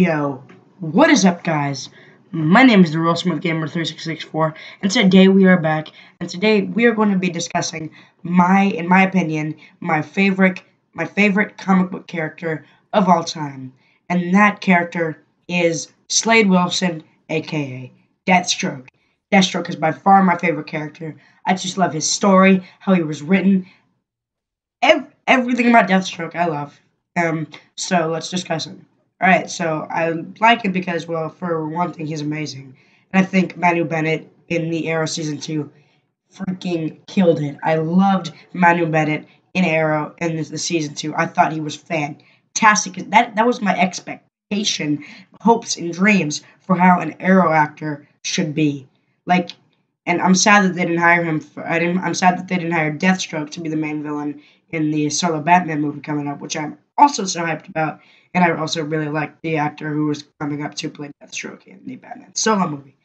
Yo, what is up, guys? My name is the Real Smooth Gamer 3664, and today we are back. And today we are going to be discussing in my opinion, my favorite comic book character of all time, and that character is Slade Wilson AKA Deathstroke. Deathstroke is by far my favorite character. I just love his story, how he was written, everything about Deathstroke I love. So let's discuss him. Alright, so I like it because, well, for one thing, he's amazing. And I think Manu Bennett in the Arrow Season 2 freaking killed it. I loved Manu Bennett in Arrow in the Season 2. I thought he was fantastic. That was my expectation, hopes, and dreams for how an Arrow actor should be. And I'm sad that they didn't hire him. I'm sad that they didn't hire Deathstroke to be the main villain in the solo Batman movie coming up, which I'm also so hyped about. And I also really liked the actor who was coming up to play Deathstroke in the Batman solo movie.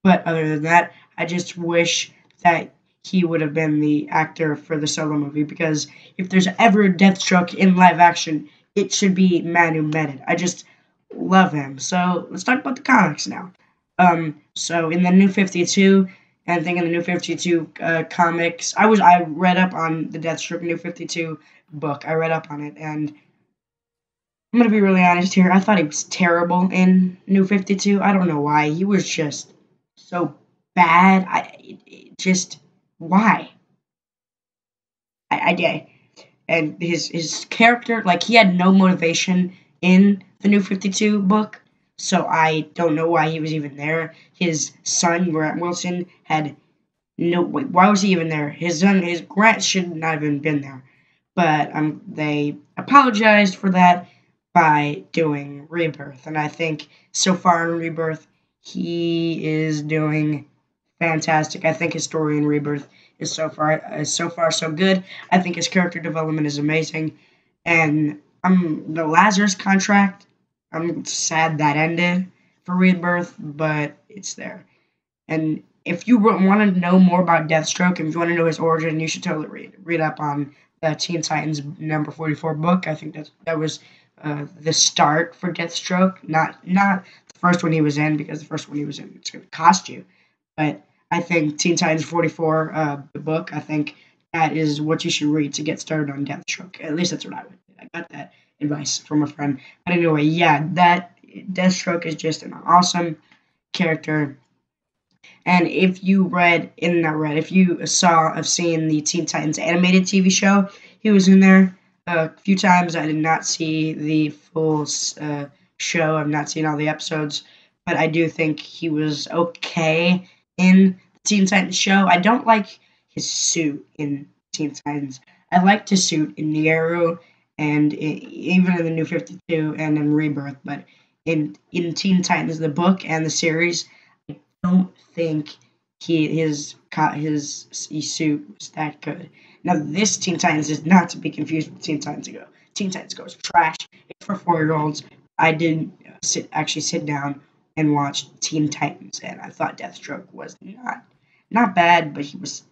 But other than that, I just wish that he would have been the actor for the solo movie, because if there's ever a Deathstroke in live action, it should be Manu Bennett. I just love him. So let's talk about the comics now. So in the New 52, and I think in the New 52 comics, I read up on the Deathstroke New 52 book. I read up on it, and I'm going to be really honest here. I thought he was terrible in New 52. I don't know why. He was just so bad. Why? And his character, he had no motivation in the New 52 book, so I don't know why he was even there. His son, Grant Wilson, had no... Wait, why was he even there? His Grant should not have even been there. But they apologized for that by doing Rebirth, and I think so far in Rebirth he is doing fantastic. I think his story in Rebirth is so far so good. I think his character development is amazing, and the Lazarus contract, I'm sad that ended for Rebirth, but it's there. And if you want to know more about Deathstroke, if you want to know his origin, you should totally read up on the Teen Titans number 44 book. I think that was the start for Deathstroke, not the first one he was in, because the first one he was in, it's going to cost you. But I think Teen Titans 44, the book, I think that is what you should read to get started on Deathstroke. At least that's what I would do. I got that advice from a friend. But anyway, yeah, that Deathstroke is just an awesome character. And if you have seen the Teen Titans animated TV show, he was in there a few times. I did not see the full show. I've not seen all the episodes, but I do think he was okay in the Teen Titans show. I don't like his suit in Teen Titans. I liked his suit in the Arrow and even in the New 52 and in Rebirth, but in Teen Titans, the book and the series, I don't think his suit was that good. Now, this Teen Titans is not to be confused with Teen Titans Go. Teen Titans Go is trash. It's for 4-year-olds. I didn't actually sit down and watch Teen Titans, and I thought Deathstroke was not bad, but he was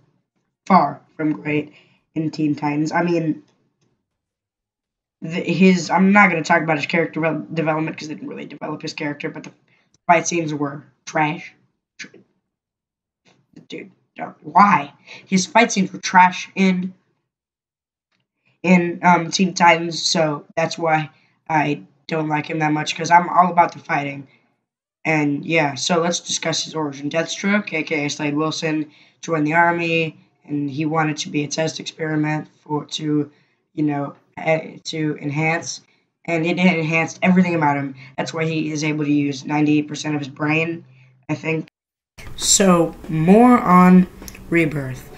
far from great in Teen Titans. I mean, I'm not going to talk about his character development because they didn't really develop his character, but the fight scenes were trash. Dude, why? His fight scenes were trash in Teen Titans, so that's why I don't like him that much, because I'm all about the fighting. And yeah, so let's discuss his origin. Deathstroke, aka Slade Wilson, joined the army, and he wanted to be a test experiment to enhance, and it enhanced everything about him. That's why he is able to use 98% of his brain, I think. So, more on Rebirth.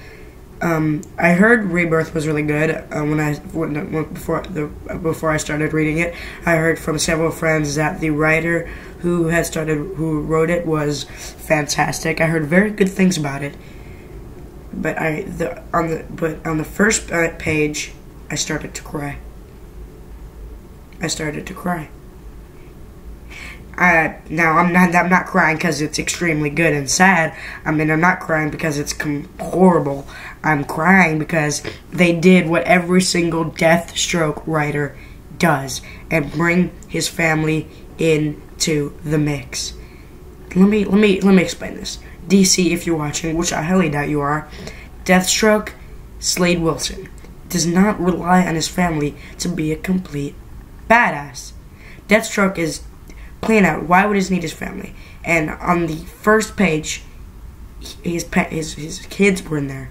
I heard Rebirth was really good before I started reading it. I heard from several friends that the writer who wrote it was fantastic. I heard very good things about it. But on the first page, I started to cry. Now I'm not crying because it's extremely good and sad. I mean, I'm not crying because it's horrible. I'm crying because they did what every single Deathstroke writer does, and bring his family in to the mix. Let me explain this. DC, if you're watching, which I highly doubt you are, Deathstroke, Slade Wilson, does not rely on his family to be a complete badass. Deathstroke is playing out, why would he need his family? And on the first page, his kids were in there.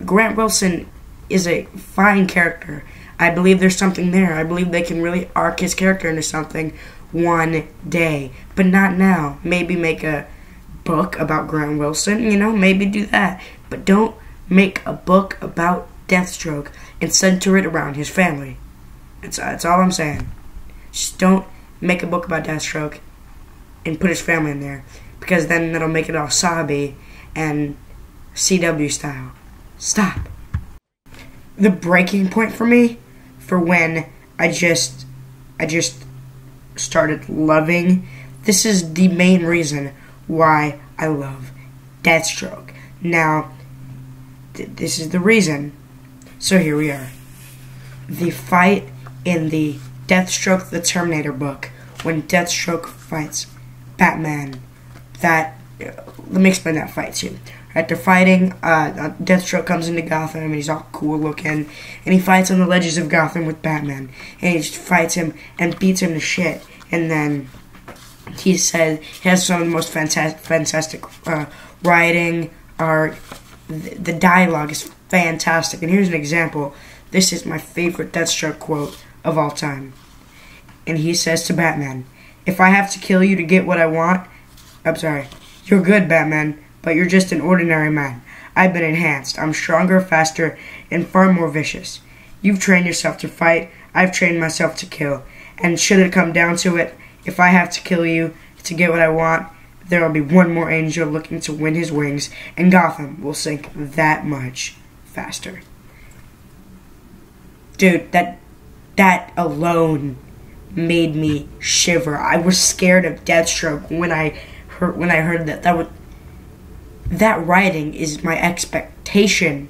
Grant Wilson is a fine character. I believe there's something there. I believe they can really arc his character into something one day. But not now. Maybe make a book about Grant Wilson, you know, maybe do that. But don't make a book about Deathstroke and center it around his family. That's all I'm saying. Just don't make a book about Deathstroke and put his family in there, because then that'll make it all sobby and CW style. Stop. The breaking point for me, for when I just started loving, this is the main reason why I love Deathstroke. Now, this is the reason. So here we are. The fight in the Deathstroke the Terminator book, when Deathstroke fights Batman. Let me explain that fight to you. Right, they're fighting, Deathstroke comes into Gotham, and he's all cool looking, and he fights on the ledges of Gotham with Batman, and he just fights him and beats him to shit, and then he said he has some of the most fantastic writing, the dialogue is fantastic, and here's an example. This is my favorite Deathstroke quote of all time, and he says to Batman, "If I have to kill you to get what I want, I'm sorry, you're good, Batman, but you're just an ordinary man. I've been enhanced. I'm stronger, faster, and far more vicious. You've trained yourself to fight. I've trained myself to kill. And should it come down to it, if I have to kill you to get what I want, there will be one more angel looking to win his wings, and Gotham will sink that much faster." Dude, that alone made me shiver. I was scared of Deathstroke when I heard that. That writing is my expectation